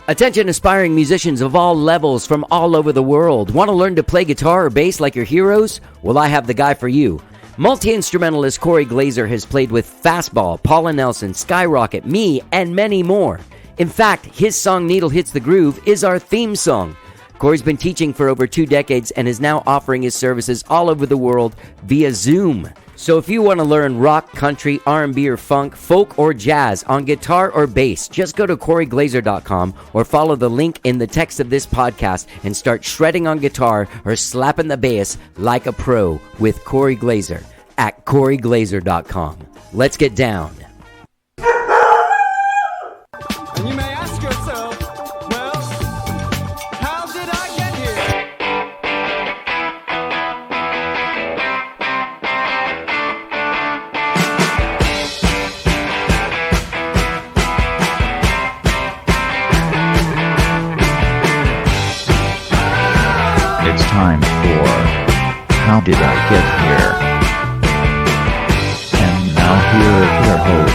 Attention aspiring musicians of all levels from all over the world. Want to learn to play guitar or bass like your heroes? Well, I have the guy for you. Multi-instrumentalist Cory Glaeser has played with Fastball, Paula Nelson, Skyrocket, me, and many more. In fact, his song Needle Hits the Groove is our theme song. Cory's been teaching for over 2 decades and is now offering his services all over the world via Zoom. So if you want to learn rock, country, R&B or funk, folk or jazz on guitar or bass, just go to CoryGlaeser.com or follow the link in the text of this podcast and start shredding on guitar or slapping the bass like a pro with Cory Glaeser at CoryGlaeser.com. Let's get down. And you may ask yourself, well, how did I get here? It's time for How Did I Get Here? And now here is your host,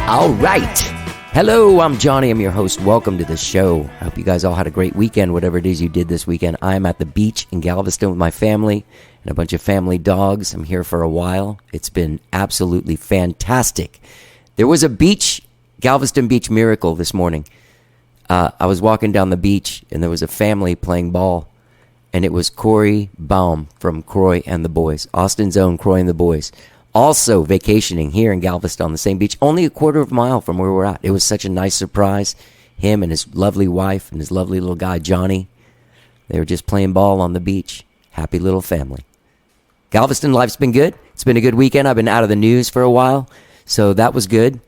All right. Hello, I'm Johnny. I'm your host. Welcome to the show. I hope you guys all had a great weekend, whatever it is you did this weekend. I'm at the beach in Galveston with my family and a bunch of family dogs. I'm here for a while. It's been absolutely fantastic. There was a Galveston Beach miracle this morning. I was walking down the beach and there was a family playing ball, and it was Corey Baum from Croy and the Boys, Austin's own Croy and the Boys. Also vacationing here in Galveston on the same beach, only a quarter of a mile from where we're at. It was such a nice surprise. Him and his lovely wife and his lovely little guy, Johnny, they were just playing ball on the beach. Happy little family. Galveston life's been good. It's been a good weekend. I've been out of the news for a while, so that was good.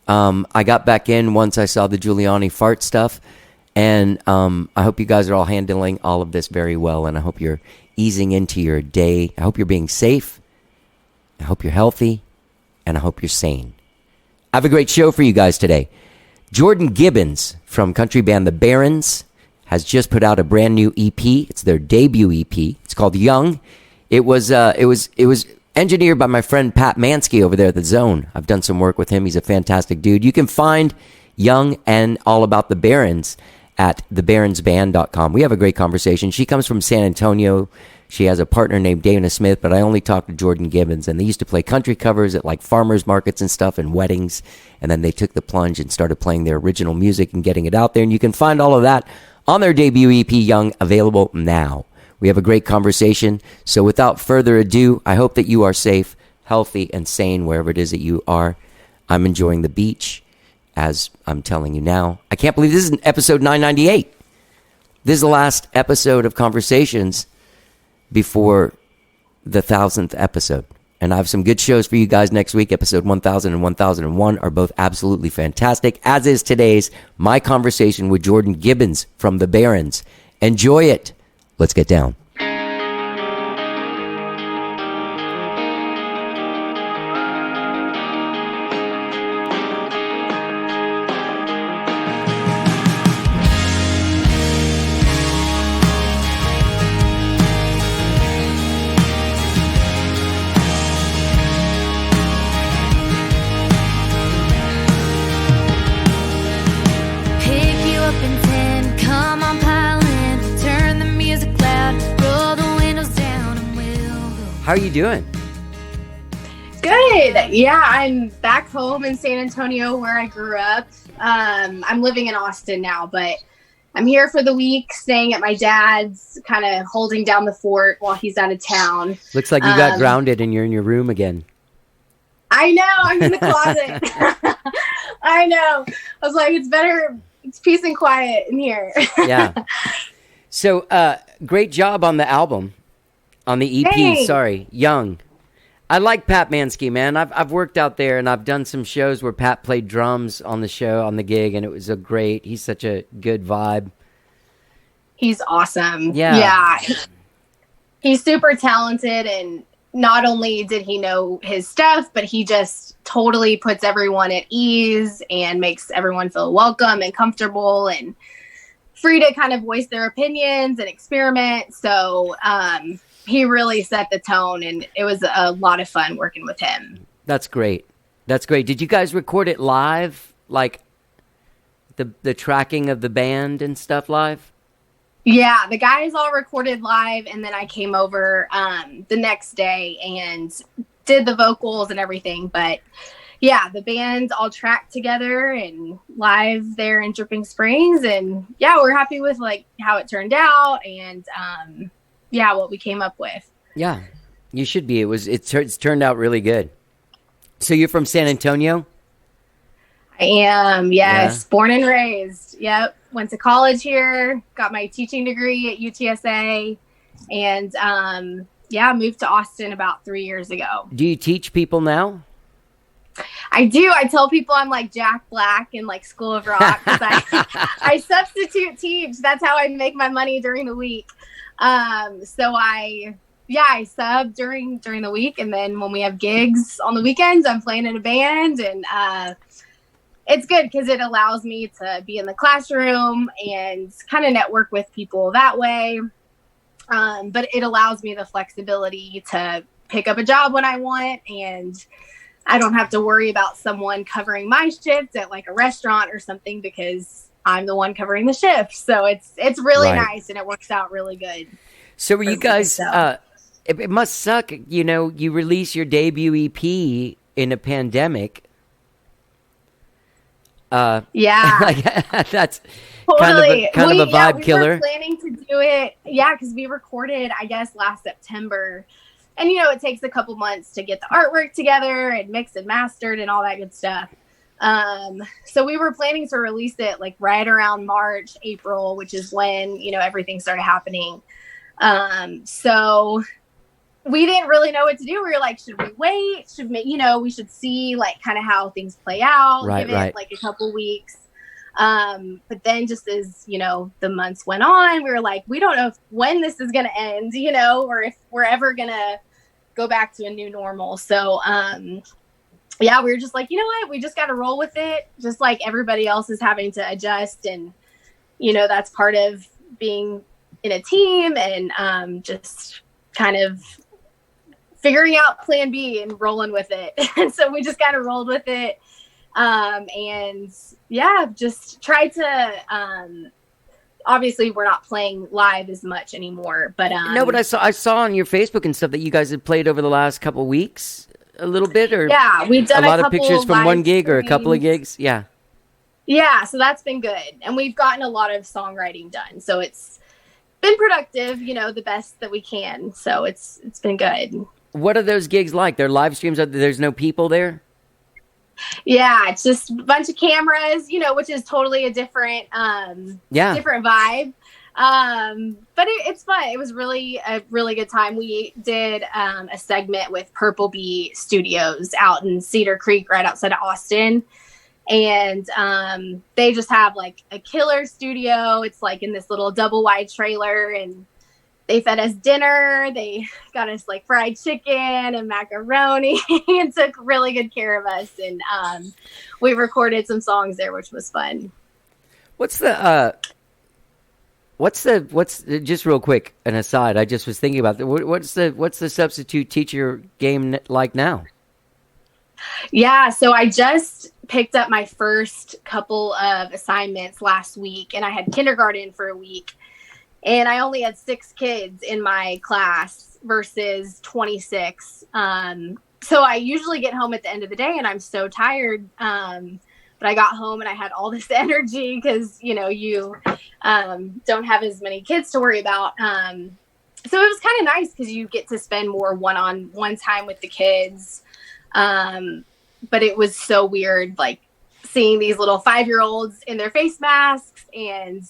I got back in once I saw the Giuliani fart stuff, and I hope you guys are all handling all of this very well, and I hope you're easing into your day. I hope you're being safe. I hope you're healthy, and I hope you're sane. I have a great show for you guys today. Jordan Gibbons from country band The Barrens has just put out a brand new EP. It's their debut EP. It's called Young. It was engineered by my friend Pat Mansky over there at The Zone. I've done some work with him. He's a fantastic dude. You can find Young and all about The Barrens at thebarrensband.com. We have a great conversation. She comes from San Antonio. She has a partner named Dana Smith, but I only talked to Jordan Gibbons, and they used to play country covers at like farmers markets and stuff and weddings, and then they took the plunge and started playing their original music and getting it out there, and you can find all of that on their debut EP, Young, available now. We have a great conversation, so without further ado, I hope that you are safe, healthy, and sane wherever it is that you are. I'm enjoying the beach, as I'm telling you now. I can't believe this is episode 998. This is the last episode of Conversations before the 1000th episode. And I have some good shows for you guys next week. Episode 1000 and 1001 are both absolutely fantastic, as is today's, my conversation with Jordan Gibbons from The Barrens. Enjoy it. Let's get down. How are you doing? Good. Yeah, I'm back home in San Antonio where I grew up. I'm living in Austin now, but I'm here for the week, staying at my dad's, kind of holding down the fort while he's out of town. Looks like you got grounded and you're in your room again. I know. I'm in the closet. I know. I was like, it's peace and quiet in here. Yeah. So, great job on the album. On the EP, Hey. Sorry, Young. I like Pat Mansky, man. I've worked out there and I've done some shows where Pat played drums on the show, on the gig, and it was he's such a good vibe. He's awesome. Yeah. He's super talented, and not only did he know his stuff, but he just totally puts everyone at ease and makes everyone feel welcome and comfortable and free to kind of voice their opinions and experiment. So, he really set the tone, and it was a lot of fun working with him. That's great. That's great. Did you guys record it live? Like the tracking of the band and stuff live? Yeah, the guys all recorded live, and then I came over the next day and did the vocals and everything. But yeah, the band all tracked together and live there in Dripping Springs, and yeah, we're happy with like how it turned out and yeah, what we came up with. Yeah, you should be. It's turned out really good. So you're from San Antonio? I am, yes, born and raised. Yep, went to college here, got my teaching degree at UTSA, and yeah, moved to Austin about 3 years ago. Do you teach people now? I do. I tell people I'm like Jack Black in like School of Rock because I substitute teach. That's how I make my money during the week. So I sub during the week, and then when we have gigs on the weekends, I'm playing in a band, and it's good because it allows me to be in the classroom and kind of network with people that way. But it allows me the flexibility to pick up a job when I want, and I don't have to worry about someone covering my shift at like a restaurant or something because I'm the one covering the shift. So it's really nice, and it works out really good. So were you guys, it must suck, you know, you release your debut EP in a pandemic. Yeah. That's totally kind of a vibe killer. We were planning to do it. Yeah, because we recorded, I guess, last September. And, you know, it takes a couple months to get the artwork together and mixed and mastered and all that good stuff. So we were planning to release it like right around March, April, which is when, you know, everything started happening. So we didn't really know what to do. We were like, should we wait? We should see like kind of how things play out, give it like a couple weeks. But then just as, you know, the months went on, we were like, we don't know when this is going to end, you know, or if we're ever going to go back to a new normal. So, yeah, we were just like, you know what, we just got to roll with it. Just like everybody else is having to adjust. And, you know, that's part of being in a team and, just kind of figuring out plan B and rolling with it. And so we just kind of rolled with it. And yeah, just tried to, obviously we're not playing live as much anymore, but, no, but I saw on your Facebook and stuff that you guys had played over the last couple of weeks a little bit, or yeah, we've done a lot of pictures from one gig or a couple of gigs. Yeah. Yeah. So that's been good. And we've gotten a lot of songwriting done. So it's been productive, you know, the best that we can. So it's been good. What are those gigs like? They're live streams. There's no people there? Yeah, it's just a bunch of cameras, you know, which is totally a different different vibe. But it's fun. It was really a really good time. We did a segment with Purple Bee Studios out in Cedar Creek, right outside of Austin. And they just have like a killer studio. It's like in this little double wide trailer, and they fed us dinner. They got us like fried chicken and macaroni and took really good care of us. And we recorded some songs there, which was fun. What's just real quick, an aside, I just was thinking about that. What's the substitute teacher game like now? Yeah, so I just picked up my first couple of assignments last week, and I had kindergarten for a week. And I only had 6 kids in my class versus 26. So I usually get home at the end of the day and I'm so tired. But I got home and I had all this energy because, you know, you don't have as many kids to worry about. So it was kind of nice because you get to spend more one-on-one time with the kids. But it was so weird, like seeing these little 5-year-olds in their face masks and,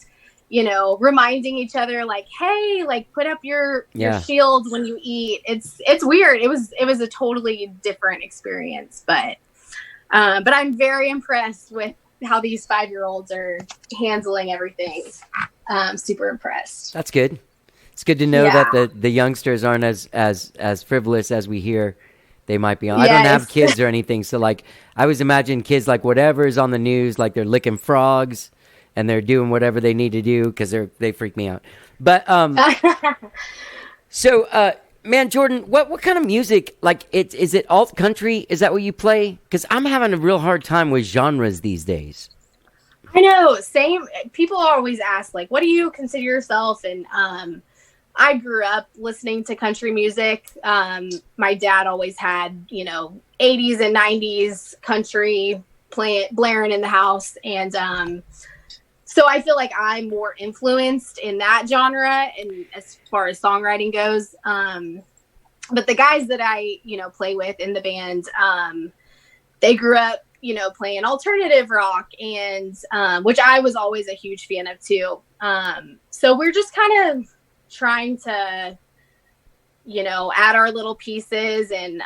you know, reminding each other like, hey, like put up your shield when you eat. It's weird. It was a totally different experience, but I'm very impressed with how these 5-year-olds are handling everything. Super impressed. That's good. It's good to know that the youngsters aren't as frivolous as we hear they might be on. Yes. I don't have kids or anything, so like I always imagine kids like whatever is on the news, like they're licking frogs and they're doing whatever they need to do because they freak me out. But so Man, Jordan, what kind of music? Like, is it alt country? Is that what you play? Because I'm having a real hard time with genres these days. I know, same. People always ask, like, what do you consider yourself? And I grew up listening to country music. My dad always had, 80s and 90s country blaring in the house. And so I feel like I'm more influenced in that genre and as far as songwriting goes. But the guys that I, play with in the band, they grew up, playing alternative rock and which I was always a huge fan of too. So we're just kind of trying to, add our little pieces and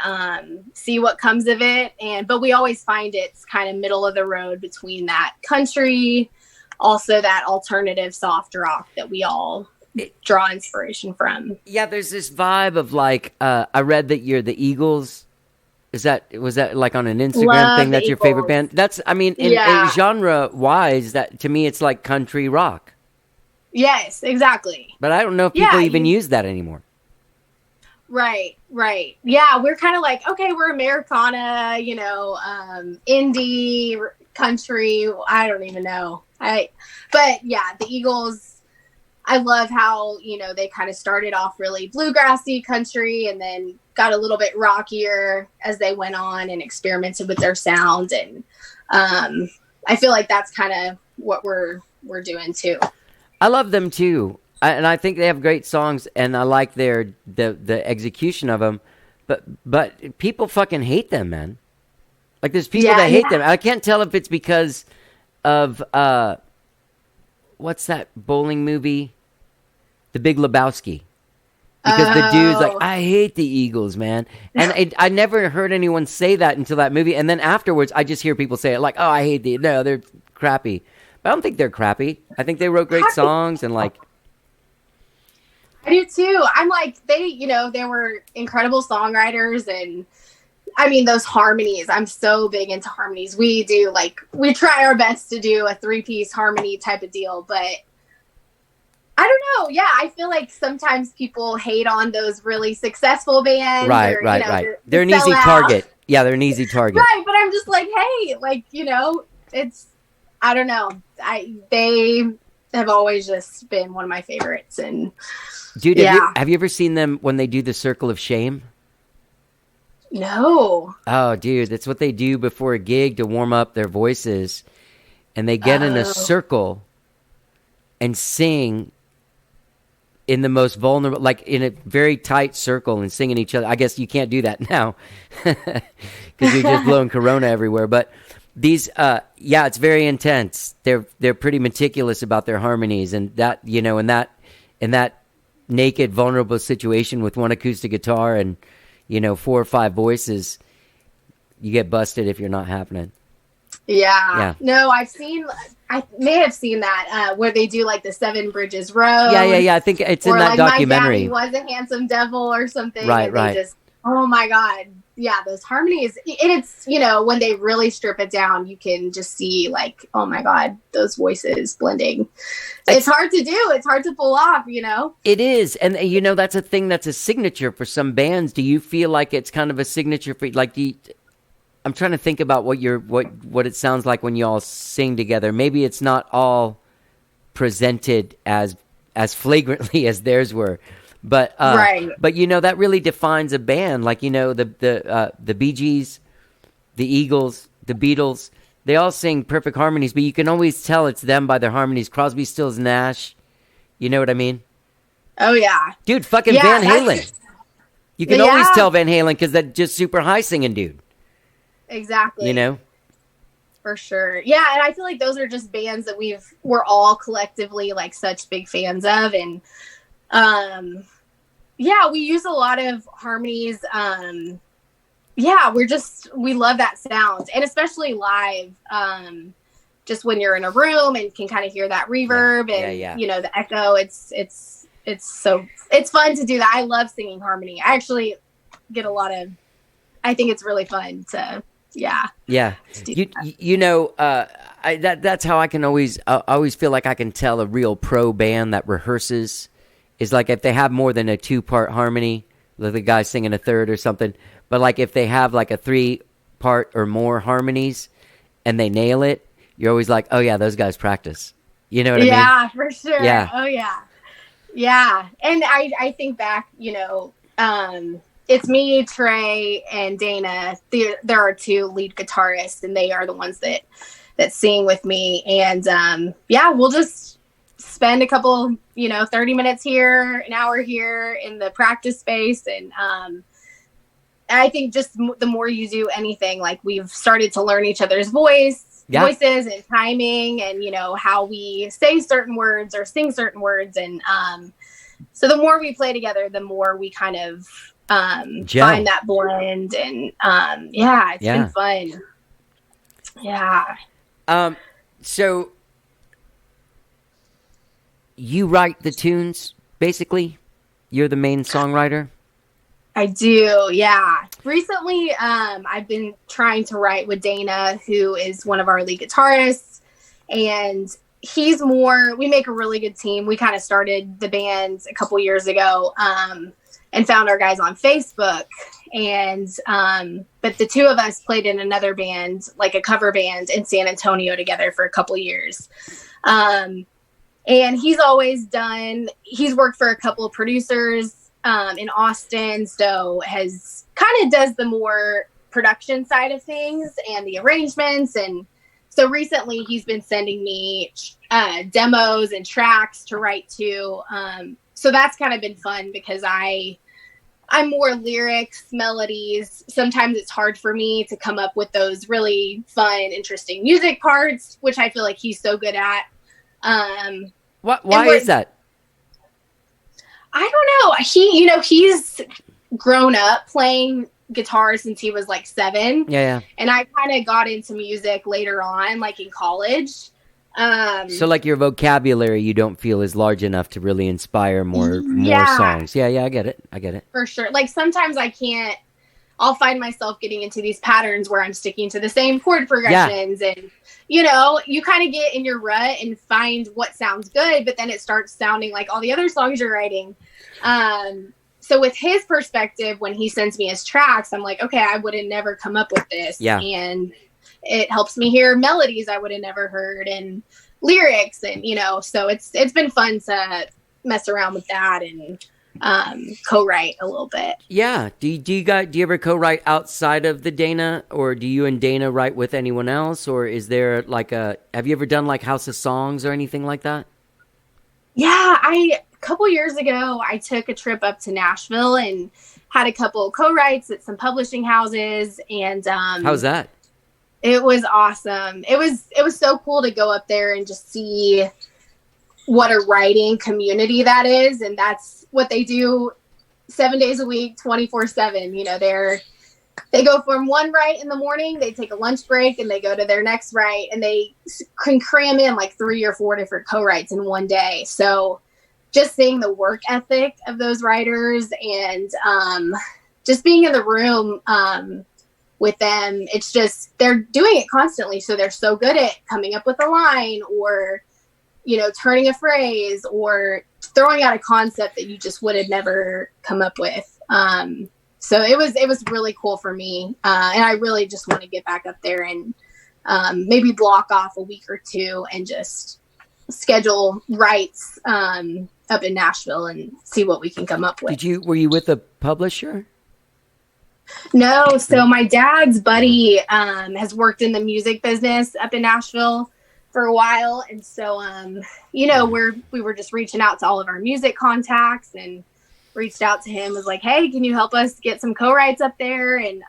see what comes of it. But we always find it's kind of middle of the road between that country, also that alternative soft rock that we all draw inspiration from. Yeah, there's this vibe of like, I read that you're the Eagles. Was that like on an Instagram Love thing? That's your Eagles. favorite band? That's, I mean, in genre wise, that to me, it's like country rock. Yes, exactly. But I don't know if people even use that anymore. Right. Yeah, we're kind of like, okay, we're Americana, indie, country. I don't even know. But yeah, the Eagles, I love how, they kind of started off really bluegrassy country and then got a little bit rockier as they went on and experimented with their sound. And I feel like that's kind of what we're doing too. I love them too. And I think they have great songs and I like the execution of them. But people fucking hate them, man. Like there's people that hate them. I can't tell if it's because of what's that bowling movie? The Big Lebowski. Because the dude's like, I hate the Eagles, man. And I never heard anyone say that until that movie. And then afterwards, I just hear people say it like, oh, I hate no, they're crappy. But I don't think they're crappy. I think they wrote great songs and like. I do too. I'm like, they were incredible songwriters and I mean, those harmonies, I'm so big into harmonies. We try our best to do a 3-piece harmony type of deal, but I don't know. Yeah, I feel like sometimes people hate on those really successful bands. Right. They're an easy target. Yeah, they're an easy target. Right, but I'm just like, hey, it's, I don't know. They have always just been one of my favorites. And dude, have you ever seen them when they do the Circle of Shame? No. Oh, dude, that's what they do before a gig to warm up their voices. And they get in a circle and sing in the most vulnerable, like in a very tight circle and singing each other. I guess you can't do that now because you're just blowing Corona everywhere. But these, it's very intense. They're pretty meticulous about their harmonies, and that, in that naked, vulnerable situation with one acoustic guitar and 4 or 5 voices, you get busted if you're not happening. Yeah. No, I may have seen that where they do like the 7 Bridges Road. Yeah. I think it's in that documentary. My Daddy Was a Handsome Devil or something. Right. Oh my God. Yeah, those harmonies. It's, when they really strip it down, you can just see like, oh my God, those voices blending. It's hard to do. It's hard to pull off, It is. And, that's a thing that's a signature for some bands. Do you feel like it's kind of a signature for, like, I'm trying to think about what it sounds like when you all sing together. Maybe it's not all presented as flagrantly as theirs were, but right. But that really defines a band. Like the Bee Gees, the Eagles, the Beatles. They all sing perfect harmonies, but you can always tell it's them by their harmonies. Crosby, Stills, Nash. You know what I mean? Oh yeah, dude. Fucking Van Halen. You can always tell Van Halen because that just super high singing dude. Exactly. For sure. Yeah, and I feel like those are just bands that we're all collectively like such big fans of, and we use a lot of harmonies. We love that sound, and especially live. Just when you're in a room and can kind of hear that reverb and the echo. It's fun to do that. I love singing harmony. I actually get I think it's really fun to. Yeah. That's how I can always feel like I can tell a real pro band that rehearses is like if they have more than a 2-part harmony, the guy singing a third or something. But like if they have like a 3-part or more harmonies and they nail it, you're always like, oh yeah, those guys practice. You know what I mean? Yeah, for sure. Yeah. Oh yeah. Yeah. And I think back, it's me, Trey, and Dana. There are 2 lead guitarists, and they are the ones that sing with me. And we'll just spend a couple, 30 minutes here, an hour here in the practice space. And I think just the more you do anything, like we've started to learn each other's voices and timing and, how we say certain words or sing certain words. And so the more we play together, the more we kind of find that blend. And it's been fun. Yeah. So you write the tunes, basically? You're the main songwriter? I do, yeah. Recently, I've been trying to write with Dana, who is one of our lead guitarists, and we make a really good team. We kind of started the band a couple years ago, and found our guys on Facebook. And, but the 2 of us played in another band, like a cover band in San Antonio together for a couple years. And he's worked for a couple of producers, in Austin. So does the more production side of things and the arrangements. And so recently he's been sending me, demos and tracks to write to. So that's kind of been fun because I'm more lyrics, melodies. Sometimes it's hard for me to come up with those really fun, interesting music parts, which I feel like he's so good at. Why is that? I don't know. He's grown up playing guitar since he was like 7. Yeah. And I kind of got into music later on, like in college. So like your vocabulary, you don't feel is large enough to really inspire more songs. Yeah, I get it. For sure. Like sometimes I'll find myself getting into these patterns where I'm sticking to the same chord progressions and, you kind of get in your rut and find what sounds good, but then it starts sounding like all the other songs you're writing. So with his perspective, when he sends me his tracks, I'm like, okay, I would have never come up with this. Yeah. And it helps me hear melodies I would have never heard and lyrics. And, so it's been fun to mess around with that and co-write a little bit. Yeah. Do you ever co-write outside of the Dana, or do you and Dana write with anyone else, or is there have you ever done like House of Songs or anything like that? Yeah, a couple years ago I took a trip up to Nashville and had a couple co-writes at some publishing houses. And how was that? It was awesome. It was so cool to go up there and just see what a writing community that is. And that's what they do 7 days a week, 24/7. They go from one write in the morning, they take a lunch break, and they go to their next write, and they can cram in like 3 or 4 different co-writes in one day. So just seeing the work ethic of those writers and just being in the room with them, it's just, they're doing it constantly. So they're so good at coming up with a line or, turning a phrase or throwing out a concept that you just would have never come up with. So it was really cool for me. And I really just want to get back up there and maybe block off a week or 2 and just schedule writes up in Nashville and see what we can come up with. Were you with a publisher? No. So my dad's buddy has worked in the music business up in Nashville for a while. And so, we were just reaching out to all of our music contacts and reached out to him, was like, hey, can you help us get some co-writes up there? And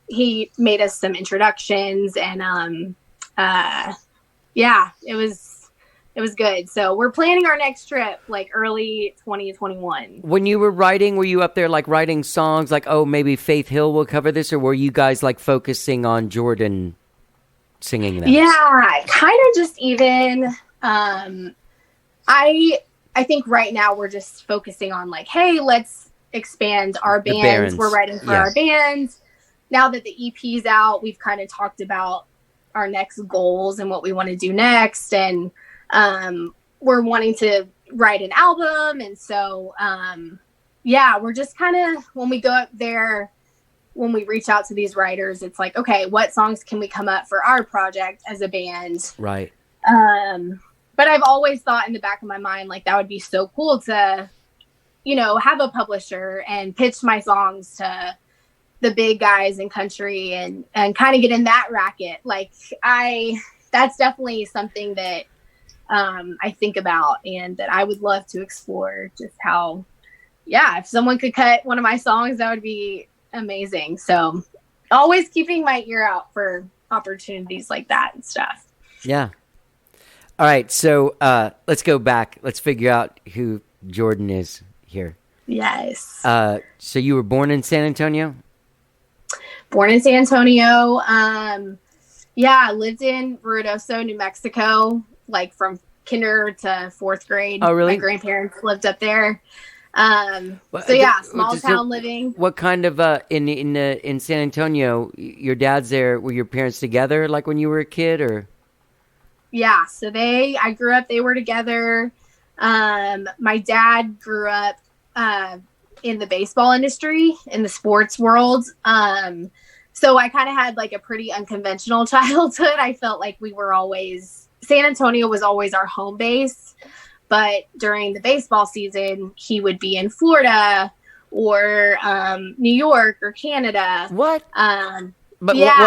he made us some introductions and it was good. So we're planning our next trip like early 2021. When you were writing, were you up there like writing songs like, oh, maybe Faith Hill will cover this, or were you guys like focusing on Jordan singing them? Yeah, kind of just even I think right now we're just focusing on like, hey, let's expand our bands. Barrens. We're writing for our bands. Now that the EP's out, we've kind of talked about our next goals and what we want to do next. And we're wanting to write an album. And so yeah, we're just kind of, when we go up there, when we reach out to these writers, it's like, okay, what songs can we come up for our project as a band? Right. But I've always thought in the back of my mind, like, that would be so cool to, have a publisher and pitch my songs to the big guys in country and kind of get in that racket. Like, that's definitely something that I think about and that I would love to explore, just how, if someone could cut one of my songs, that would be amazing. So always keeping my ear out for opportunities like that and stuff. Yeah. All right. So let's go back. Let's figure out who Jordan is here. Yes. So you were born in San Antonio? Born in San Antonio. I lived in Ruidoso, New Mexico, like from kinder to fourth grade. Oh, really? My grandparents lived up there. Small town living. What kind of in San Antonio? Your dad's there. Were your parents together, like when you were a kid, or? Yeah, so I grew up. They were together. My dad grew up in the baseball industry, in the sports world. So I kind of had like a pretty unconventional childhood. I felt like San Antonio was always our home base. But during the baseball season, he would be in Florida or New York or Canada. What? But yeah.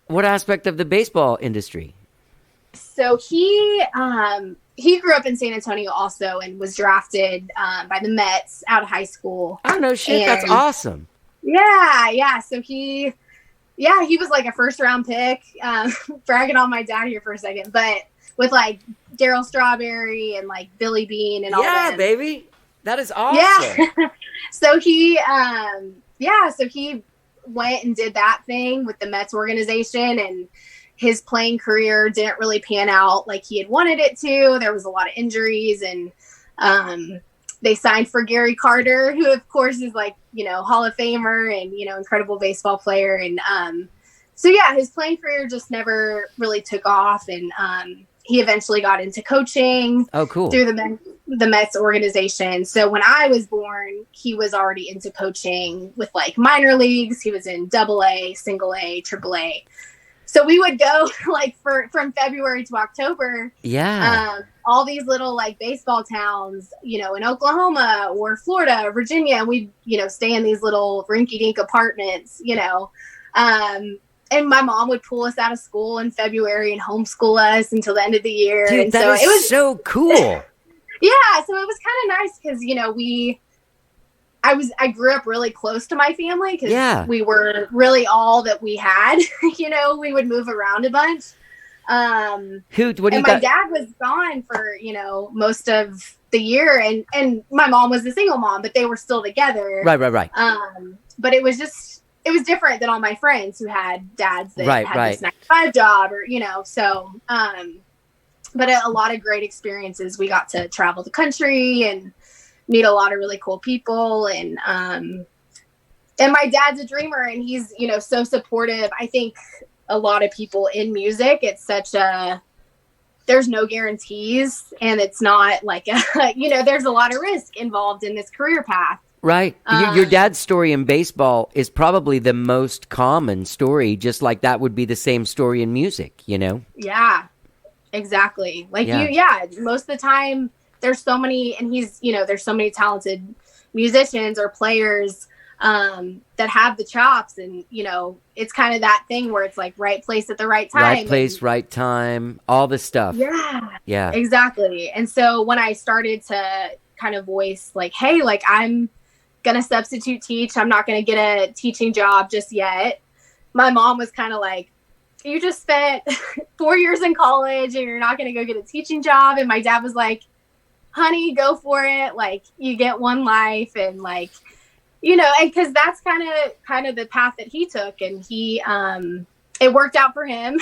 What aspect of the baseball industry? So he grew up in San Antonio also and was drafted by the Mets out of high school. Oh, no shit. That's awesome. Yeah. So he was like a first round pick. Bragging on my dad here for a second, but with like Darryl Strawberry and like Billy Bean and all that. Yeah, baby. That is awesome. Yeah. So he went and did that thing with the Mets organization, and his playing career didn't really pan out like he had wanted it to. There was a lot of injuries, and they signed for Gary Carter, who of course is like, Hall of Famer and, incredible baseball player. And his playing career just never really took off. And he eventually got into coaching. Oh, cool. Through the Mets organization. So when I was born, he was already into coaching with like minor leagues. He was in AA, single A, triple A. So we would go like from February to October. Yeah. All these little like baseball towns, in Oklahoma or Florida, or Virginia, and we'd, stay in these little rinky-dink apartments, and my mom would pull us out of school in February and homeschool us until the end of the year. Dude, and that so is it was so cool. Yeah, so it was kind of nice because, I grew up really close to my family because we were really all that we had. We would move around a bunch. My dad was gone for, most of the year, and my mom was a single mom, but they were still together. Right. But it was different than all my friends who had dads that had this 9-to-5 job or, but a lot of great experiences. We got to travel the country and meet a lot of really cool people. And my dad's a dreamer, and he's, so supportive. I think a lot of people in music, it's there's no guarantees, and it's not like, there's a lot of risk involved in this career path. Right. Your dad's story in baseball is probably the most common story, just like that would be the same story in music, Yeah, exactly. Like most of the time there's so many, and there's so many talented musicians or players that have the chops, and, it's kind of that thing where it's like right place at the right time. Right place, right time, all this stuff. Yeah, exactly. And so when I started to kind of voice like, hey, like I'm going to substitute teach, I'm not going to get a teaching job just yet. My mom was kind of like, you just spent 4 years in college and you're not going to go get a teaching job. And my dad was like, honey, go for it. Like, you get one life, and like, and cause that's kind of the path that he took, and he, it worked out for him.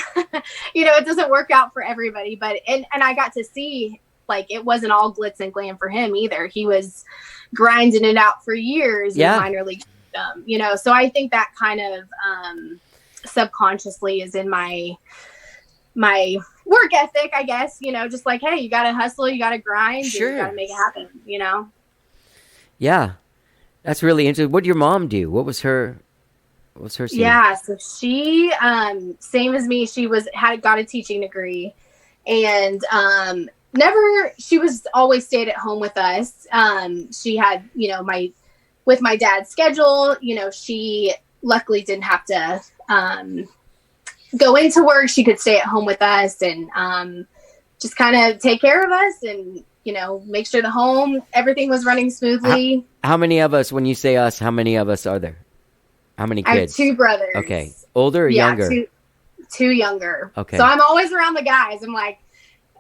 It doesn't work out for everybody, but, and I got to see, like, it wasn't all glitz and glam for him either. He was grinding it out for years in minor league system, so I think that kind of subconsciously is in my work ethic, I guess, just like, hey, you got to hustle, you got to grind, sure, you got to make it happen, Yeah. That's really interesting. What did your mom do? What was her scene? Yeah, so she same as me, she got a teaching degree, and she was always stayed at home with us. She had, with my dad's schedule, she luckily didn't have to go into work. She could stay at home with us and just kind of take care of us and, make sure everything was running smoothly. How many of us, when you say us, how many of us are there? How many kids? I have 2 brothers. Okay. Older or younger? Two younger. Okay. So I'm always around the guys. I'm like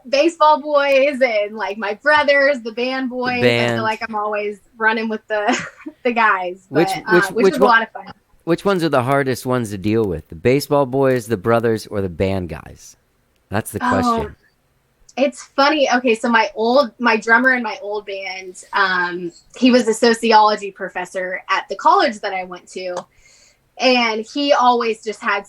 baseball boys and like my brothers, the band boys. I feel like I'm always running with the guys, but, which was a lot of fun. Which ones are the hardest ones to deal with? The baseball boys, the brothers, or the band guys? That's the question. It's funny. Okay, so my drummer in my old band, he was a sociology professor at the college that I went to. And he always just had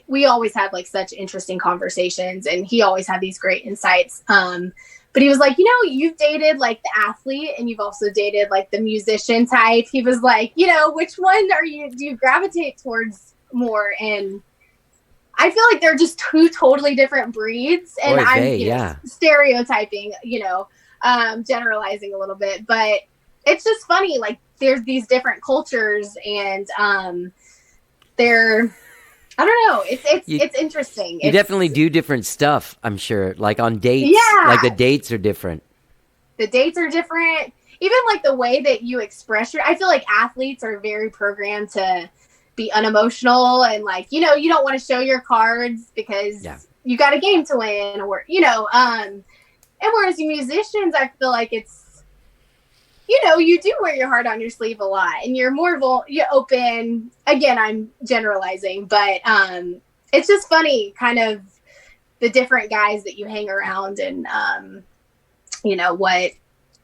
we always had like such interesting conversations, and he always had these great insights. But he was like, you've dated like the athlete and you've also dated like the musician type. He was like, which one do you gravitate towards more? And I feel like they're just 2 totally different breeds. And I'm stereotyping, generalizing a little bit, but it's just funny. Like there's these different cultures and, I don't know. It's interesting. You definitely do different stuff, I'm sure. Like on dates. Yeah. Like the dates are different. The dates are different. Even like the way that you express I feel like athletes are very programmed to be unemotional and like, you don't want to show your cards because you got a game to win or, and whereas musicians, I feel like it's, you do wear your heart on your sleeve a lot and you're more open. Again, I'm generalizing, but it's just funny kind of the different guys that you hang around and,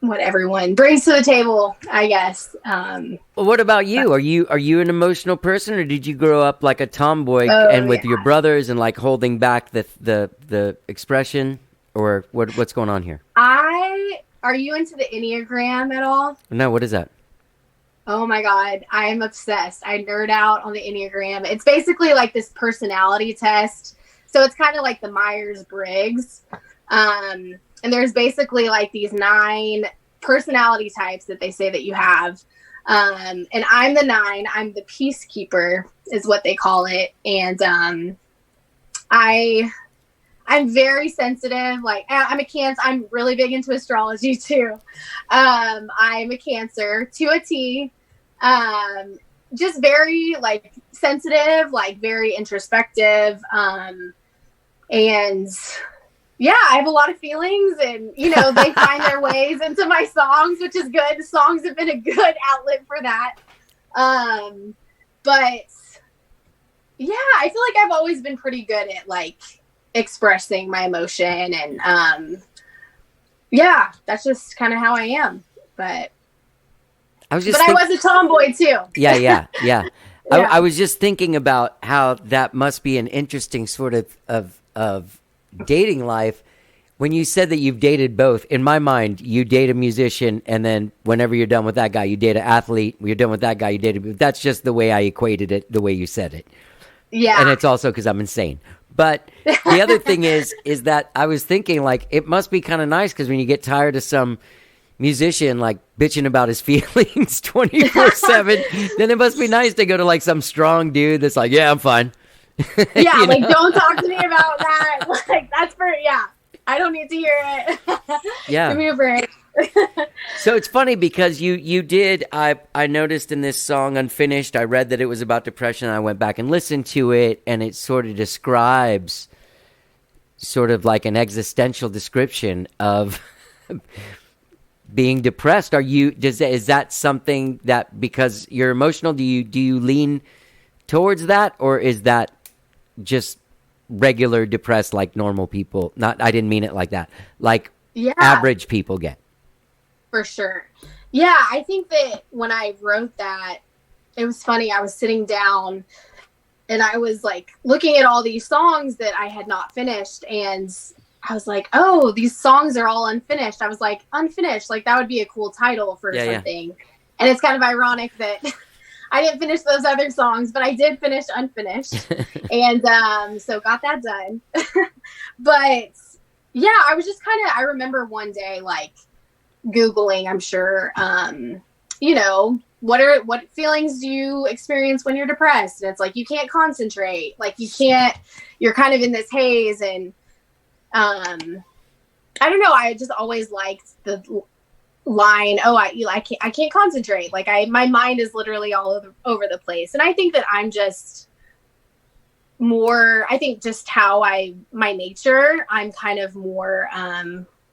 what everyone brings to the table, I guess. Well, what about you? Are you an emotional person, or did you grow up like a tomboy and with your brothers and like holding back the expression, or what's going on here? Are you into the Enneagram at all? No, what is that? Oh my God, I'm obsessed. I nerd out on the Enneagram. It's basically like this personality test. So it's kind of like the Myers-Briggs. And there's basically like these 9 personality types that they say that you have. And I'm the 9. I'm the peacekeeper is what they call it. And I'm very sensitive. Like I'm a Cancer. I'm really big into astrology too. I'm a Cancer to a T. Just very like sensitive, like very introspective. And yeah, I have a lot of feelings and, they find their ways into my songs, which is good. The songs have been a good outlet for that. But yeah, I feel like I've always been pretty good at like expressing my emotion and, yeah, that's just kind of how I am. But I was a tomboy too. Yeah. Yeah. I was just thinking about how that must be an interesting sort of dating life. When you said that you've dated both, in my mind, you date a musician, and then whenever you're done with that guy, you date an athlete. When you're done with that guy, you date a... That's just the way I equated it, the way you said it. Yeah. And it's also because I'm insane. But the other thing is that I was thinking, like, it must be kind of nice because when you get tired of some musician, like, bitching about his feelings 24/7, then it must be nice to go to, like, some strong dude that's like, yeah, I'm fine. Yeah, like, don't talk to me about that. Like, I don't need to hear it. Yeah. Give me a break. So it's funny because you did, I noticed in this song, Unfinished, I read that it was about depression, and I went back and listened to it, and it sort of describes sort of like an existential description of being depressed. Is that something that, because you're emotional, do you lean towards that, or is that just regular depressed like normal people? I didn't mean it like that. Like average people get. For sure. Yeah, I think that when I wrote that, it was funny. I was sitting down and I was like looking at all these songs that I had not finished, and I was like, oh, these songs are all unfinished. I was like, unfinished, like that would be a cool title for something. And it's kind of ironic that I didn't finish those other songs, but I did finish Unfinished. And so got that done. But yeah, I was just I remember one day like Googling, I'm sure, you know, what feelings do you experience when you're depressed? And it's like, you can't concentrate. Like you're kind of in this haze. And I don't know. I just always liked the line, I can't concentrate. Like my mind is literally all over the place. And I think that I'm just more, I think just how my nature, I'm kind of more,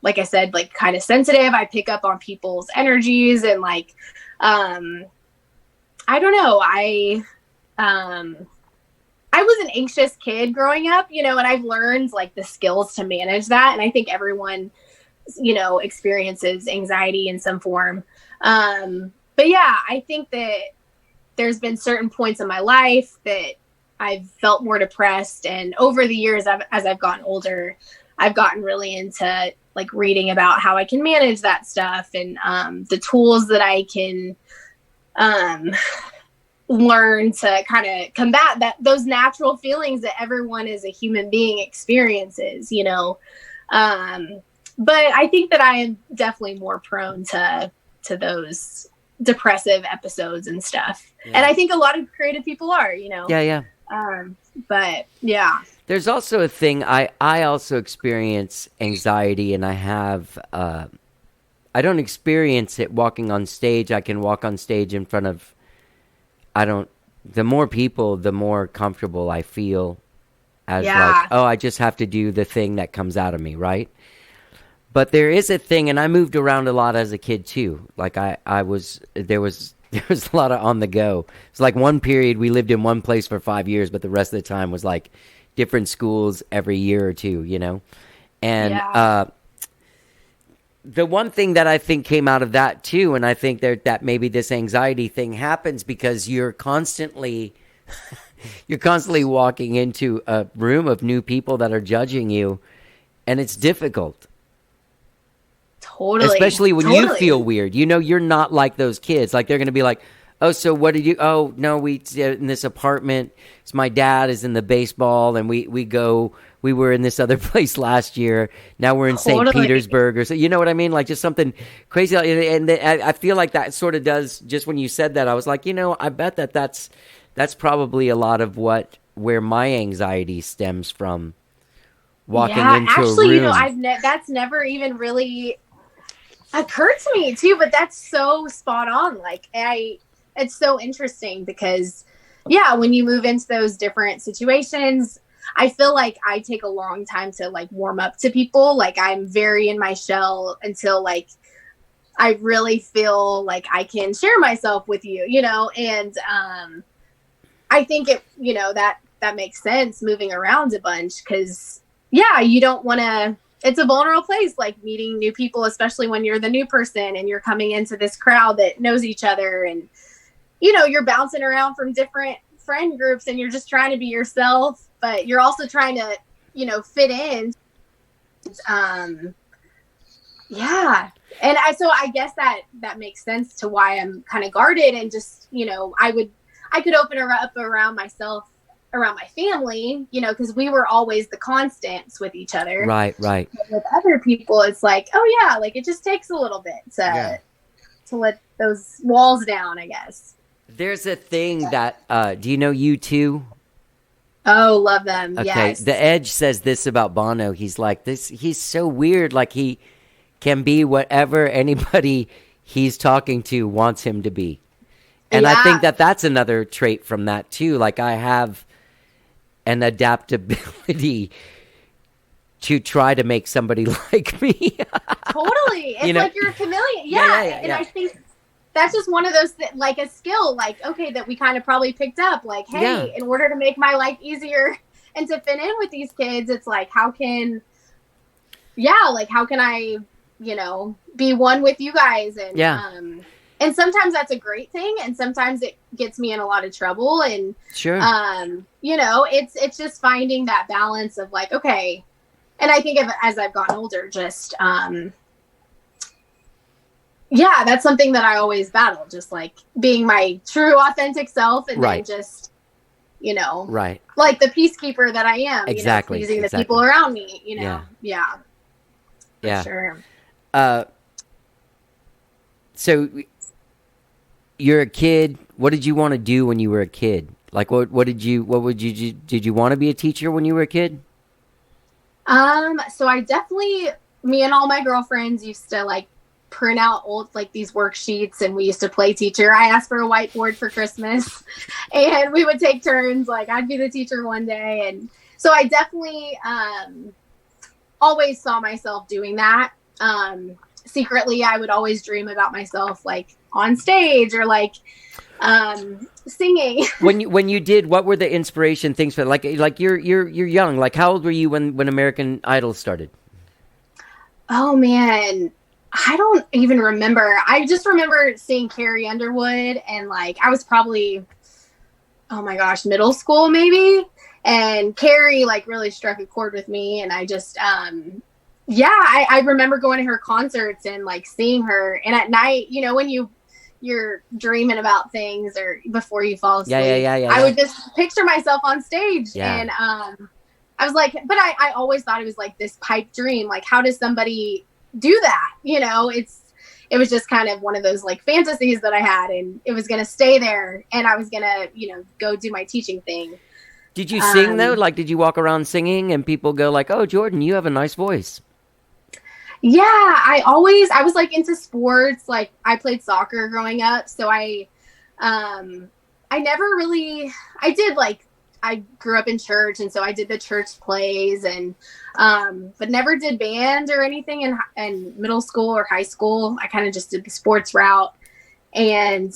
like I said, like kind of sensitive. I pick up on people's energies and like, I don't know. I was an anxious kid growing up, you know, and I've learned like the skills to manage that. And I think everyone, you know, experiences anxiety in some form. But yeah, I think that there's been certain points in my life that I've felt more depressed. And over the years, as I've gotten older, I've gotten really into like reading about how I can manage that stuff and the tools that I can learn to kind of combat those natural feelings that everyone as a human being experiences, you know. But I think that I am definitely more prone to those depressive episodes and stuff. Yeah. And I think a lot of creative people are, you know. Yeah. But yeah. There's also a thing, I also experience anxiety, and I have, I don't experience it walking on stage. I can walk on stage in front of, the more people, the more comfortable I feel as like, oh, I just have to do the thing that comes out of me, right? But there is a thing, and I moved around a lot as a kid too. Like there was a lot of on the go. It's like one period we lived in one place for 5 years, but the rest of the time was like different schools every year or two, you know? And the one thing that I think came out of that too, and I think that maybe this anxiety thing happens because you're constantly walking into a room of new people that are judging you, and it's difficult. Totally. Especially when you feel weird. You know, you're not like those kids. Like, they're going to be like, oh, so what did you... Oh, no, we in this apartment. It's my dad is in the baseball, and we were in this other place last year. Now we're in St. Petersburg. Or so, you know what I mean? Like, just something crazy. And I feel like that sort of does... Just when you said that, I was like, you know, I bet that's probably a lot of where my anxiety stems from. Walking into a room. Actually, you know, that's never even really... occurred to me too, but that's so spot on. Like it's so interesting because when you move into those different situations, I feel like I take a long time to like warm up to people. Like I'm very in my shell until like I really feel like I can share myself with you, you know. And I think it, you know, that makes sense moving around a bunch because you don't want to. It's a vulnerable place, like meeting new people, especially when you're the new person and you're coming into this crowd that knows each other. And, you know, you're bouncing around from different friend groups and you're just trying to be yourself, but you're also trying to, you know, fit in. And so I guess that makes sense to why I'm kind of guarded and just, you know, I could open her up around myself, around my family, you know, because we were always the constants with each other. Right. But with other people, it's like, oh yeah, like it just takes a little bit to let those walls down, I guess. There's a thing that, do you know U2? Oh, love them. Okay. Yes. The Edge says this about Bono. He's like this. He's so weird. Like he can be whatever anybody he's talking to wants him to be. And I think that's another trait from that too. Like I have an adaptability to try to make somebody like me. Totally. It's like you're a chameleon. Yeah. And I think that's just one of those, like a skill, like, okay, that we kind of probably picked up. Like, hey, in order to make my life easier and to fit in with these kids, it's like, how can I, you know, be one with you guys? And, and sometimes that's a great thing, and sometimes it gets me in a lot of trouble. And sure, you know, it's just finding that balance of like, okay. And I think as I've gotten older, just yeah, that's something that I always battle, just like being my true authentic self and Right. then just, you know, Right. like the peacekeeper that I am, Exactly, pleasing the exactly. people around me, Yeah. Yeah. For Yeah. sure. So you're a kid. What did you want to do when you were a kid? Like, did you want to be a teacher when you were a kid? So I definitely, me and all my girlfriends used to like print out old, like these worksheets and we used to play teacher. I asked for a whiteboard for Christmas and we would take turns. Like I'd be the teacher one day. And so I definitely, always saw myself doing that. Secretly, I would always dream about myself like on stage or like, singing. When you did, what were the inspiration things for? Like you're young. Like how old were you when American Idol started? Oh man, I don't even remember. I just remember seeing Carrie Underwood and like I was probably, oh my gosh, middle school maybe. And Carrie like really struck a chord with me. And I just, I remember going to her concerts and like seeing her. And at night, when you're dreaming about things or before you fall asleep, I would just picture myself on stage. Yeah. And I was like, but I always thought it was like this pipe dream. Like, how does somebody do that? It was just kind of one of those like fantasies that I had, and it was going to stay there, and I was going to, go do my teaching thing. Did you sing though? Like, did you walk around singing and people go like, "Oh, Jordan, you have a nice voice"? Yeah, I was like into sports. Like I played soccer growing up. So I never really, I grew up in church. And so I did the church plays and, but never did band or anything in middle school or high school. I kind of just did the sports route. And,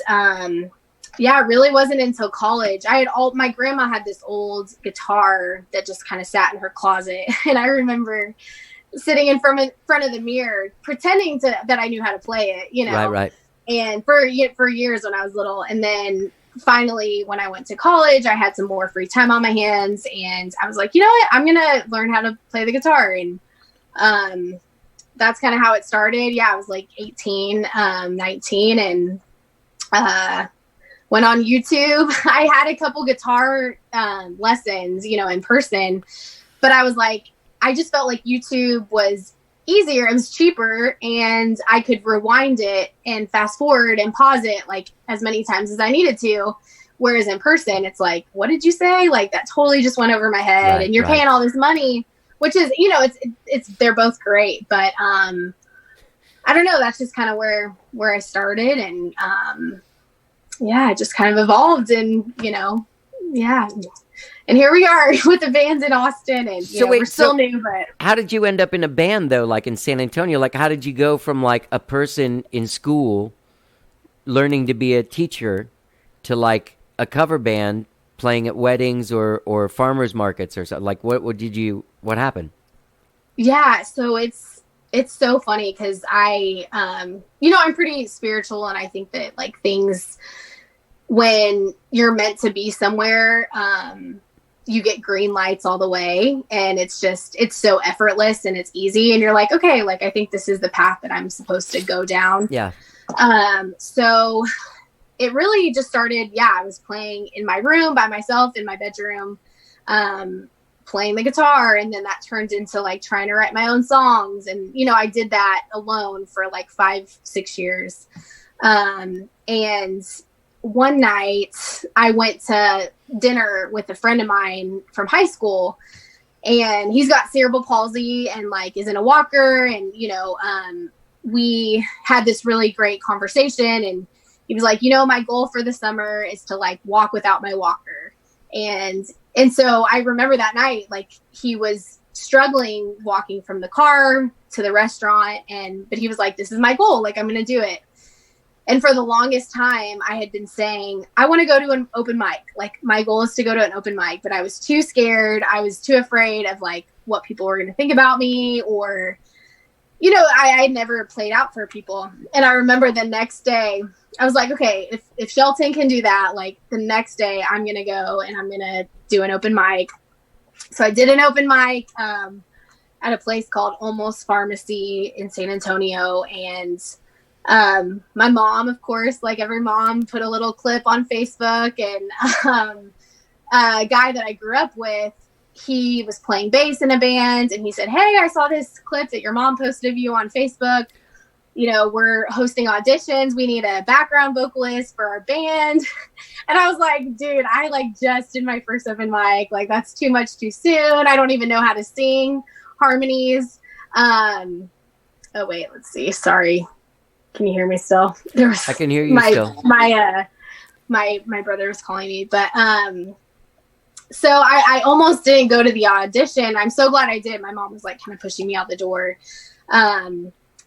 it really wasn't until college. My grandma had this old guitar that just kind of sat in her closet. And I remember sitting in front of the mirror, pretending that I knew how to play it, Right. And for years when I was little. And then finally, when I went to college, I had some more free time on my hands. And I was like, you know what? I'm going to learn how to play the guitar. And that's kind of how it started. Yeah, I was like 18, 19 and went on YouTube. I had a couple guitar lessons, in person. But I was like, I just felt like YouTube was easier. It was cheaper and I could rewind it and fast forward and pause it like as many times as I needed to. Whereas in person, it's like, what did you say? Like that totally just went over my head, right, and you're paying all this money, which is, it's they're both great. But I don't know. That's just kind of where I started. And it just kind of evolved and, And here we are with the bands in Austin, and we're still new. But how did you end up in a band though? Like in San Antonio, like how did you go from like a person in school learning to be a teacher to like a cover band playing at weddings or farmers markets or something? Like what happened? Yeah, so it's so funny because I'm pretty spiritual, and I think that like things, when you're meant to be somewhere, you get green lights all the way, and it's so effortless and it's easy, and you're like, okay, like I think this is the path that I'm supposed to go down. Yeah. So it really just started. Yeah, I was playing in my room by myself in my bedroom, playing the guitar, and then that turned into like trying to write my own songs, and I did that alone for like 5-6 years, and one night I went to dinner with a friend of mine from high school, and he's got cerebral palsy and like is in a walker. And, we had this really great conversation, and he was like, my goal for the summer is to like walk without my walker. And so I remember that night, like he was struggling walking from the car to the restaurant. But he was like, this is my goal. Like, I'm going to do it. And for the longest time, I had been saying, I want to go to an open mic. Like, my goal is to go to an open mic, but I was too scared. I was too afraid of like what people were going to think about me, or, I had never played out for people. And I remember the next day, I was like, okay, if Shelton can do that, like the next day I'm going to go and I'm going to do an open mic. So I did an open mic at a place called Almost Pharmacy in San Antonio. And My mom, of course, like every mom, put a little clip on Facebook, and a guy that I grew up with, he was playing bass in a band, and he said, "Hey, I saw this clip that your mom posted of you on Facebook. You know, we're hosting auditions. We need a background vocalist for our band." And I was like, dude, I like just did my first open mic. Like, that's too much too soon. I don't even know how to sing harmonies. Oh wait, let's see. Sorry. Can you hear me still? I can hear you still. My brother was calling me, but so I almost didn't go to the audition. I'm so glad I did. My mom was like kind of pushing me out the door,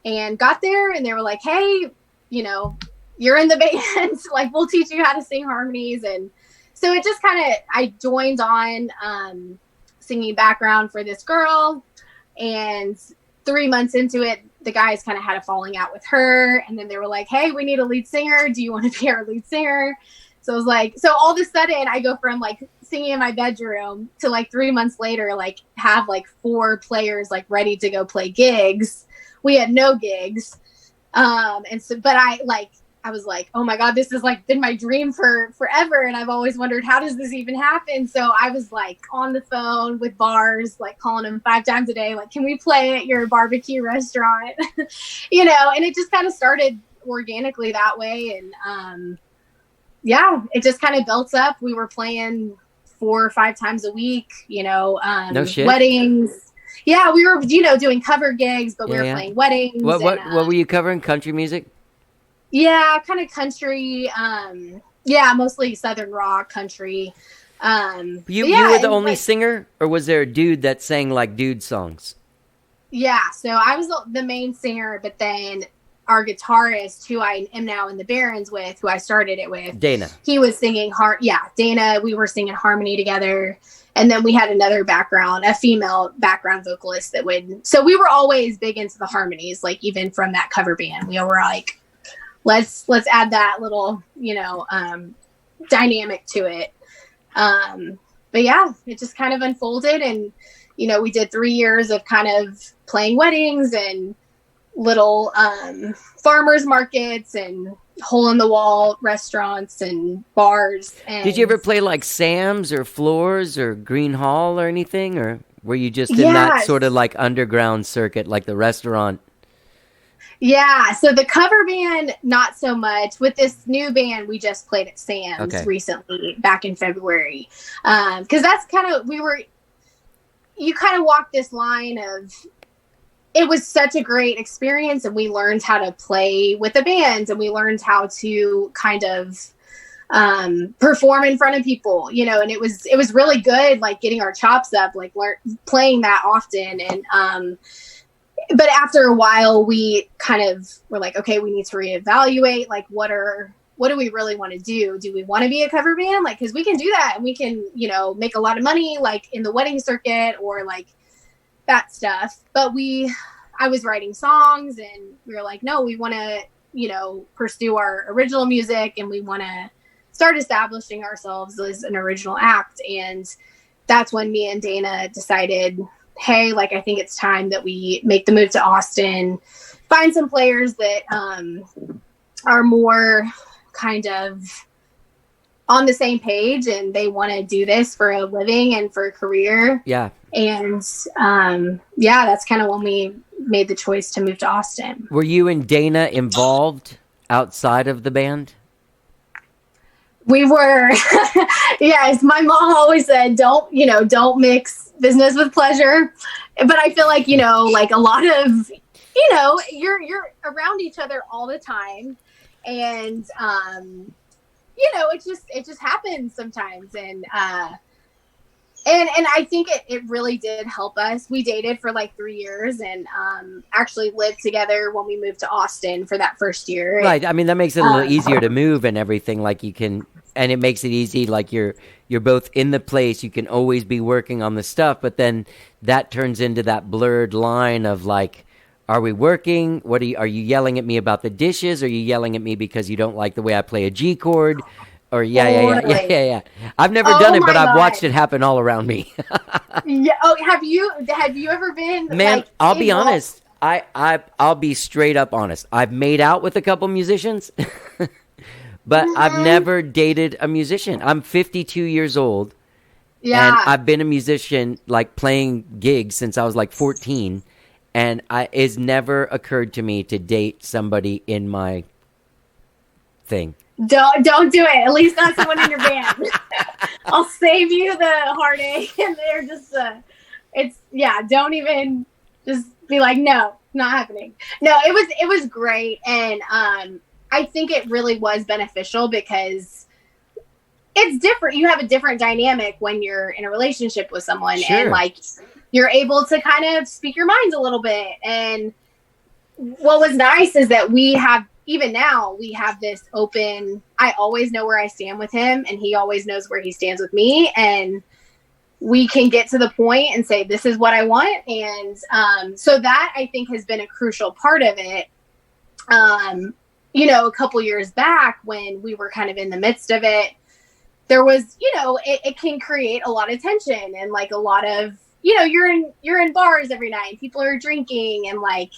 and got there, and they were like, "Hey, you know, you're in the band. Like, we'll teach you how to sing harmonies." And so it just kind of, I joined on singing background for this girl, and 3 months into it, the guys kind of had a falling out with her, and then they were like, "Hey, we need a lead singer. Do you want to be our lead singer?" So I was like, so all of a sudden I go from like singing in my bedroom to like 3 months later, like have like 4 players like ready to go play gigs. We had no gigs. And so, but I was like, oh my God, this has like been my dream for forever. And I've always wondered, how does this even happen? So I was like on the phone with bars, like calling them 5 times a day. Like, can we play at your barbecue restaurant? You know, and it just kind of started organically that way. And, yeah, it just kind of built up. We were playing 4 or 5 times a week, you know, no shit. Weddings. Yeah, we were, you know, doing cover gigs, but we were playing weddings. What were you covering? Country music? Yeah, kind of country. Yeah, mostly Southern rock, country. You were the only singer, or was there a dude that sang like dude songs? Yeah, so I was the main singer, but then our guitarist, who I am now in the Barrens with, who I started it with, Dana, he was singing Dana. We were singing harmony together. And then we had another a female background vocalist that would, so we were always big into the harmonies, like even from that cover band, we were like, let's add that little, you know, dynamic to it. But yeah, it just kind of unfolded, and, you know, we did 3 years of kind of playing weddings and little farmers markets and hole in the wall restaurants and bars. And did you ever play like Sam's or Floors or Green Hall or anything, or were you just in that sort of like underground circuit, like the restaurant? Yeah, so the cover band, not so much. With this new band, we just played at Sam's recently, back in February. Because that's kind of, you kind of walk this line of, it was such a great experience, and we learned how to play with the band, and we learned how to kind of perform in front of people, you know, and it was really good, like getting our chops up, like playing that often. And but after a while, we kind of were like, okay, we need to reevaluate, like, what do we really want to do? Do we want to be a cover band? Like, because we can do that, and we can, you know, make a lot of money, like in the wedding circuit or like that stuff. But I was writing songs, and we were like, no, we want to, you know, pursue our original music, and we want to start establishing ourselves as an original act. And that's when me and Dana decided, hey, like, I think it's time that we make the move to Austin, find some players that are more kind of on the same page, and they want to do this for a living and for a career. Yeah. And that's kind of when we made the choice to move to Austin. Were you and Dana involved outside of the band? We were. Yes, my mom always said, don't mix business with pleasure. But I feel like, you know, like a lot of, you know, you're around each other all the time, and you know, it just happens sometimes. And I think it really did help us. We dated for like 3 years, and actually lived together when we moved to Austin for that first year. Right. I mean, that makes it a little easier to move and everything. Like, you can, and it makes it easy. Like, you're both in the place. You can always be working on the stuff, but then that turns into that blurred line of like, are we working? Are you yelling at me about the dishes? Are you yelling at me because you don't like the way I play a G chord? Or yeah. I've never done it, but I've watched it happen all around me. Yeah. Oh, have you ever been? Man, like, I'll be honest. I'll be straight up honest. I've made out with a couple musicians, but I've never dated a musician. I'm 52 years old. Yeah. And I've been a musician, like playing gigs since I was like 14. And it's never occurred to me to date somebody in my thing. Don't do it. At least not someone in your band. I'll save you the heartache. And they're just, don't even just be like, no, not happening. No, it was great. And I think it really was beneficial because it's different. You have a different dynamic when you're in a relationship with someone. Sure. And like, you're able to kind of speak your minds a little bit. And what was nice is that even now we have this open, I always know where I stand with him and he always knows where he stands with me. And we can get to the point and say, this is what I want. And so that I think has been a crucial part of it. A couple years back when we were kind of in the midst of it, there was, it can create a lot of tension and like a lot of, you're in bars every night, people are drinking and like,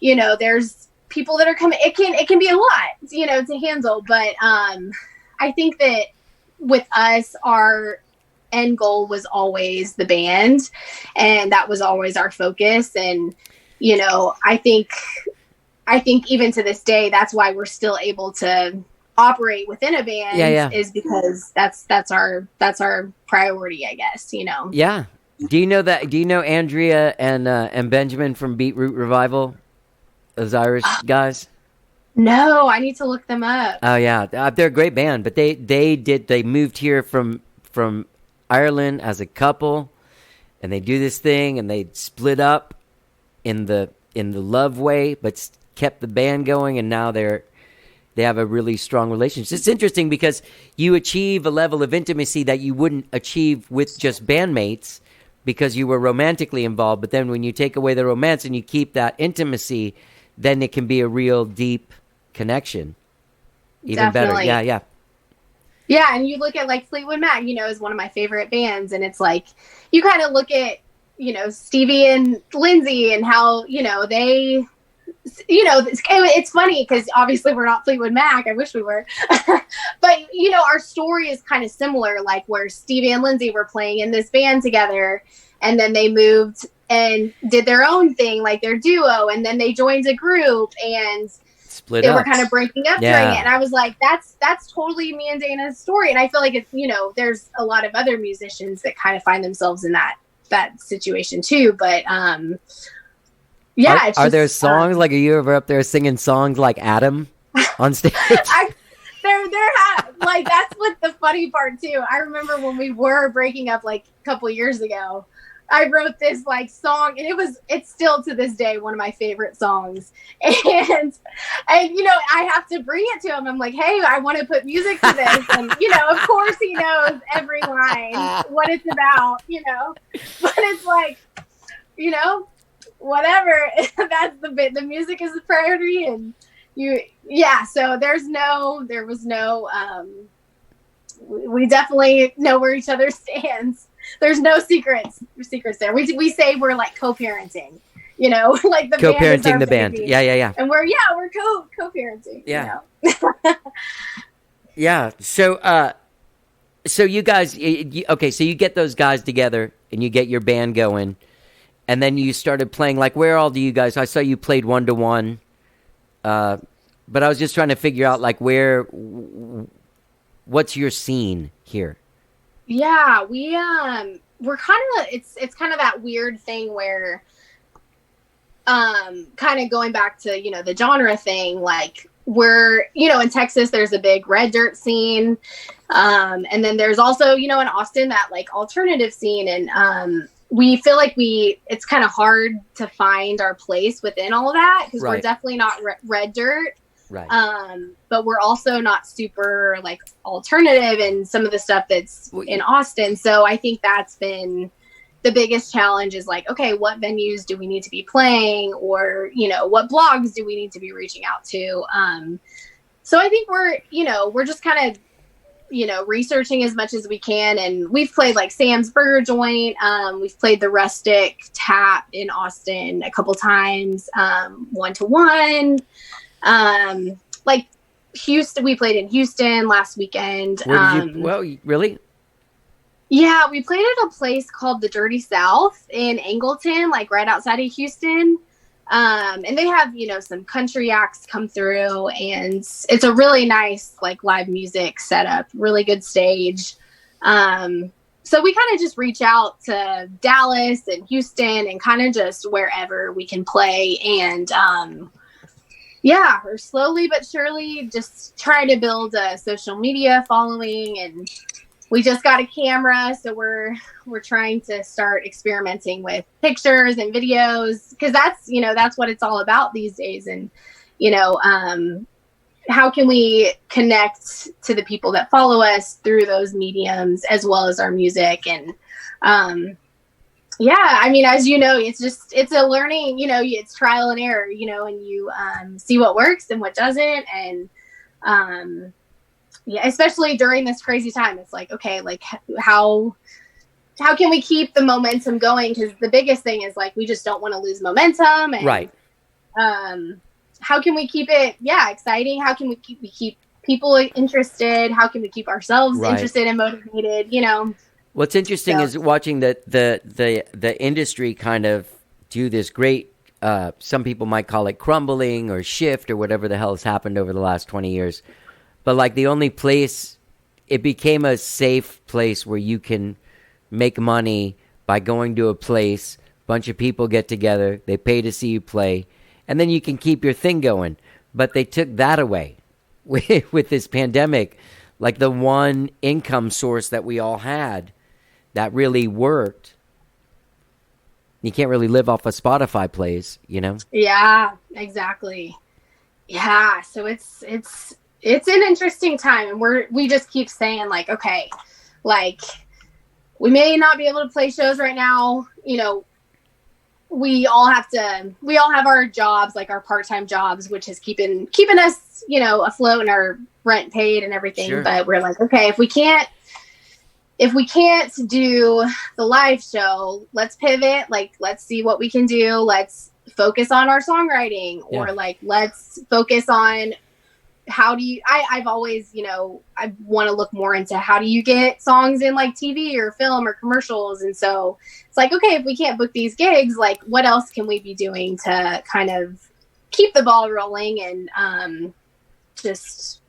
there's people that are coming, it can be a lot, to handle. But I think that with us, our end goal was always the band and that was always our focus. And, I think even to this day, that's why we're still able to operate within a band is because that's our priority, I guess, Yeah. Do you know Andrea and Benjamin from Beetroot Revival? Those Irish guys? No, I need to look them up. Oh yeah. They're a great band, but they moved here from Ireland as a couple and they do this thing and they split up in the love way, but kept the band going, and now they have a really strong relationship. It's interesting because you achieve a level of intimacy that you wouldn't achieve with just bandmates because you were romantically involved. But then when you take away the romance and you keep that intimacy, then it can be a real deep connection. Even Definitely. better. Yeah. Yeah, and you look at like Fleetwood Mac, is one of my favorite bands, and it's like you kind of look at, Stevie and Lindsay and how, they it's funny because obviously we're not Fleetwood Mac. I wish we were. But, our story is kind of similar, like where Stevie and Lindsay were playing in this band together and then they moved and did their own thing, like their duo. And then they joined a group and split they up. were kind of breaking up during it. And I was like, that's totally me and Dana's story. And I feel like it's, there's a lot of other musicians that kind of find themselves in that situation too. But, are there songs like, are you ever up there singing songs like Adam on stage? Like that's what the funny part too. I remember when we were breaking up like a couple years ago, I wrote this like song and it's still to this day one of my favorite songs. And I have to bring it to him. I'm like, hey, I want to put music to this. And of course he knows every line, what it's about, but it's like, whatever. That's the bit. The music is the priority, and so there was no. We definitely know where each other stands. There's no secrets there. We say we're like co-parenting, like the co-parenting the band. Baby. Yeah. And we're co-parenting. Yeah. Yeah. So you guys, okay. So you get those guys together and you get your band going. And then you started playing, like, where all do you guys, I saw you played 1-to-1, but I was just trying to figure out, like, what's your scene here? Yeah, we're kind of, it's kind of that weird thing where, kind of going back to, the genre thing, like, we're, in Texas, there's a big red dirt scene, and then there's also, in Austin, that, like, alternative scene, and, we feel like it's kind of hard to find our place within all of that because we're definitely not red dirt. Right. But we're also not super like alternative and some of the stuff that's in Austin. So I think that's been the biggest challenge is like, okay, what venues do we need to be playing or, what blogs do we need to be reaching out to? So I think we're just kind of researching as much as we can. And we've played like Sam's Burger Joint. We've played the Rustic Tap in Austin a couple times, 1-to-1. Like Houston, we played in Houston last weekend. Really? Yeah, we played at a place called the Dirty South in Angleton, like right outside of Houston. And they have, some country acts come through, and it's a really nice, like, live music setup, really good stage. So we kind of just reach out to Dallas and Houston and kind of just wherever we can play. And, we're slowly but surely just trying to build a social media following, and we just got a camera, so we're trying to start experimenting with pictures and videos, because that's what it's all about these days. And how can we connect to the people that follow us through those mediums as well as our music? And as you know, it's a learning, it's trial and error, and you see what works and what doesn't. And especially during this crazy time, it's like, okay, like how can we keep the momentum going? Because the biggest thing is like, we just don't want to lose momentum. And, right. How can we keep it, exciting? How can we keep people interested? How can we keep ourselves interested and motivated? What's interesting is watching the industry kind of do this great, some people might call it crumbling or shift or whatever the hell has happened over the last 20 years. But like the only place, it became a safe place where you can make money by going to a place, bunch of people get together, they pay to see you play, and then you can keep your thing going. But they took that away with this pandemic, like the one income source that we all had that really worked. You can't really live off of Spotify plays, Yeah, exactly. Yeah, so it's an interesting time, and we just keep saying like, okay, like we may not be able to play shows right now. We all have our jobs, like our part-time jobs, which is keeping us, afloat and our rent paid and everything. Sure. But we're like, okay, if we can't do the live show, let's pivot. Like, let's see what we can do. Let's focus on our songwriting, or like, let's focus on how do you, I've always, I want to look more into how do you get songs in like TV or film or commercials. And so it's like, okay, if we can't book these gigs, like what else can we be doing to kind of keep the ball rolling and just,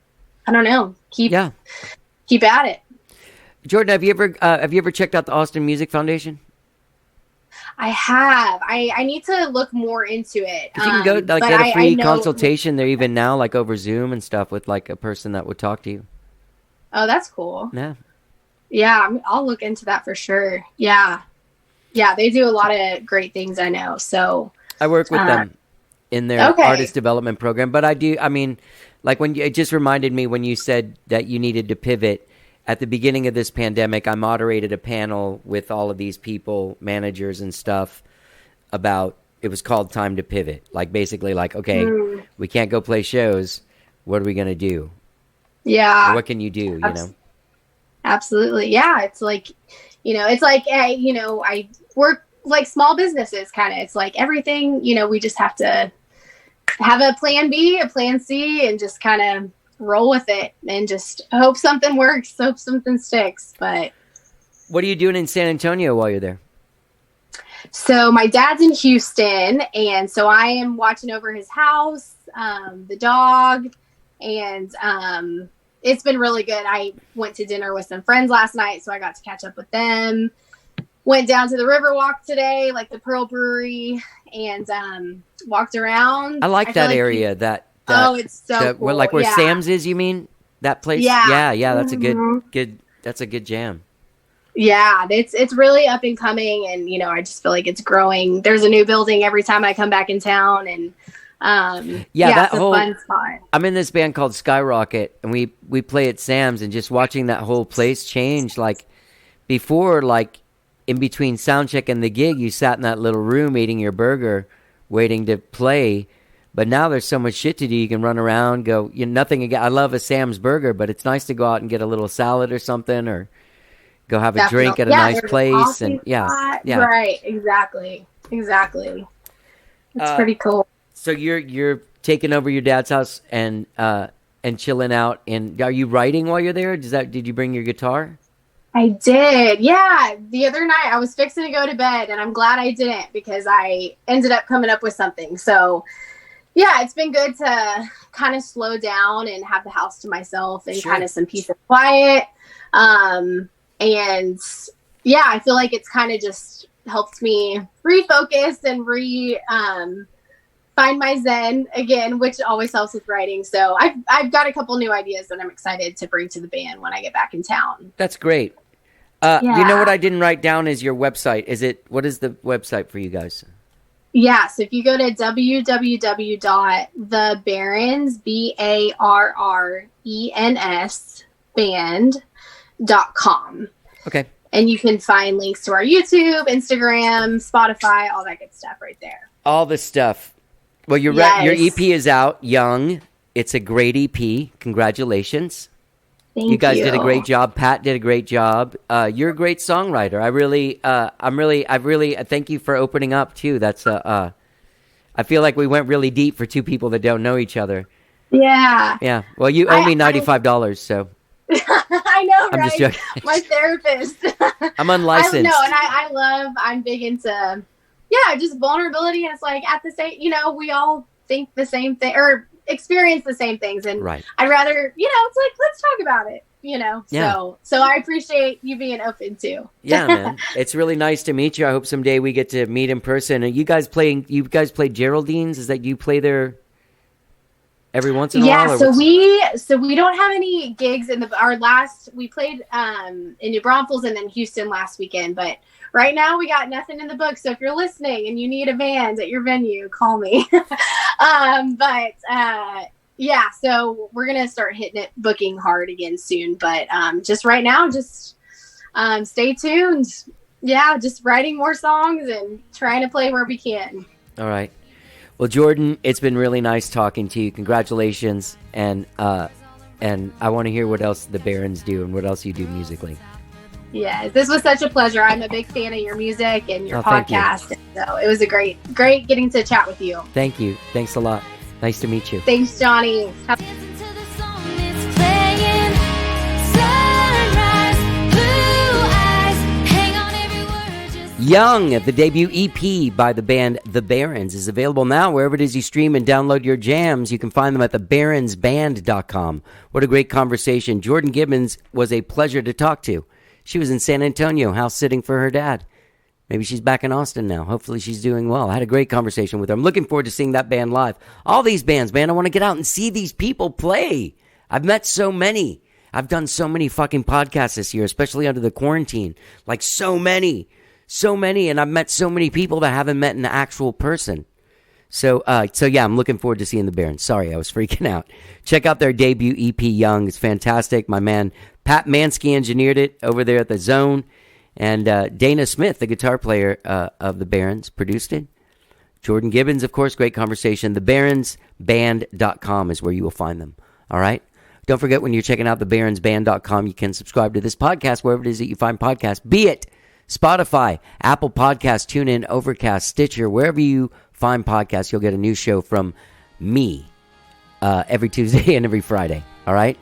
I don't know, keep at it. Jordan, have you ever checked out the Austin Music Foundation? I have. I need to look more into it. You can go get a free consultation there even now, like over Zoom and stuff, with like a person that would talk to you. Oh, that's cool. Yeah. Yeah, I'll look into that for sure. Yeah. Yeah, they do a lot of great things, I know. So I work with them in their artist development program. But like it just reminded me when you said that you needed to pivot. At the beginning of this pandemic, I moderated a panel with all of these people, managers and stuff, about, it was called Time to Pivot. Like basically like, okay, we can't go play shows. What are we going to do? Yeah. Or what can you do, Absolutely. Yeah. It's like, I work like small businesses kind of. It's like everything, we just have to have a plan B, a plan C, and just kind of roll with it and just hope something works, hope something sticks. But what are you doing in San Antonio while you're there? So my dad's in Houston, and so I am watching over his house, the dog, and it's been really good. I went to dinner with some friends last night, so I got to catch up with them. Went down to the Riverwalk today, like the Pearl Brewery, and walked around. I like that area. It's so cool. Where Sam's is, you mean? That place? Yeah. Yeah, that's a good jam. Yeah, it's really up and coming, and I just feel like it's growing. There's a new building every time I come back in town, and it's a fun spot. I'm in this band called Skyrocket, and we play at Sam's, and just watching that whole place change. Like before, like in between sound check and the gig, you sat in that little room eating your burger, waiting to play. But now there's so much shit to do. You can run around, go, nothing again. I love a Sam's Burger, but it's nice to go out and get a little salad or something, or go have a drink at a nice there's place. coffee And yeah. Right, exactly. It's pretty cool. So you're taking over your dad's house and chilling out. And are you writing while you're there? Did you bring your guitar? I did. Yeah. The other night I was fixing to go to bed, and I'm glad I didn't, because I ended up coming up with something. So yeah, it's been good to kind of slow down and have the house to myself and kind of some peace and quiet. And yeah, I feel like it's kind of just helped me refocus and find my zen again, which always helps with writing. So I've got a couple new ideas that I'm excited to bring to the band when I get back in town. That's great. You know what I didn't write down is your website. What is the website for you guys? Yeah, so if you go to www.thebarrens, BARRENS band.com. Okay. And you can find links to our YouTube, Instagram, Spotify, all that good stuff right there. All the stuff. Well, your EP is out, Young. It's a great EP. Congratulations. Thank you guys did a great job. Pat did a great job. You're a great songwriter. I really thank you for opening up too. That's I feel like we went really deep for two people that don't know each other. Yeah. Yeah. Well, you owe me $95, so. I know, I'm right? just joking. My therapist. I'm unlicensed. And I'm big into, just vulnerability. And it's like at the same, we all think the same thing or experience the same things. And right. I'd rather, it's like, let's talk about it, Yeah. So I appreciate you being open too. Yeah, man. It's really nice to meet you. I hope someday we get to meet in person. And you guys play Geraldine's? Is that you play there every once in a while? So we don't have any gigs we played in New Braunfels and then Houston last weekend, but right now we got nothing in the book. So if you're listening and you need a band at your venue, call me. So we're going to start hitting it, booking hard again soon. But just right now, stay tuned. Yeah, just writing more songs and trying to play where we can. All right. Well, Jordan, it's been really nice talking to you. Congratulations. And I want to hear what else the Barrens do and what else you do musically. Yeah, this was such a pleasure. I'm a big fan of your music and your podcast. You. So it was a great getting to chat with you. Thank you. Thanks a lot. Nice to meet you. Thanks, Johnny. Young, the debut EP by the band The Barrens, is available now wherever it is you stream and download your jams. You can find them at thebarrensband.com. What a great conversation. Jordan Gibbons was a pleasure to talk to. She was in San Antonio, house sitting for her dad. Maybe she's back in Austin now. Hopefully she's doing well. I had a great conversation with her. I'm looking forward to seeing that band live. All these bands, man, I want to get out and see these people play. I've met so many. I've done so many fucking podcasts this year, especially under the quarantine. Like so many, and I've met so many people that I haven't met an actual person. So yeah, I'm looking forward to seeing the Barrens. Sorry, I was freaking out. Check out their debut EP, Young. It's fantastic. My man Pat Mansky engineered it over there at the Zone. And Dana Smith, the guitar player of the Barrens, produced it. Jordan Gibbons, of course, great conversation. TheBarrensBand.com is where you will find them. All right? Don't forget, when you're checking out TheBarrensBand.com, you can subscribe to this podcast wherever it is that you find podcasts, be it Spotify, Apple Podcasts, TuneIn, Overcast, Stitcher, wherever you find podcasts, you'll get a new show from me every Tuesday and every Friday. All right?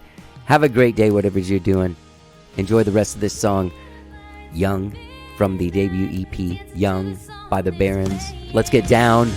Have a great day, whatever it is you're doing. Enjoy the rest of this song, Young, from the debut EP, Young, by the Barrens. Let's get down.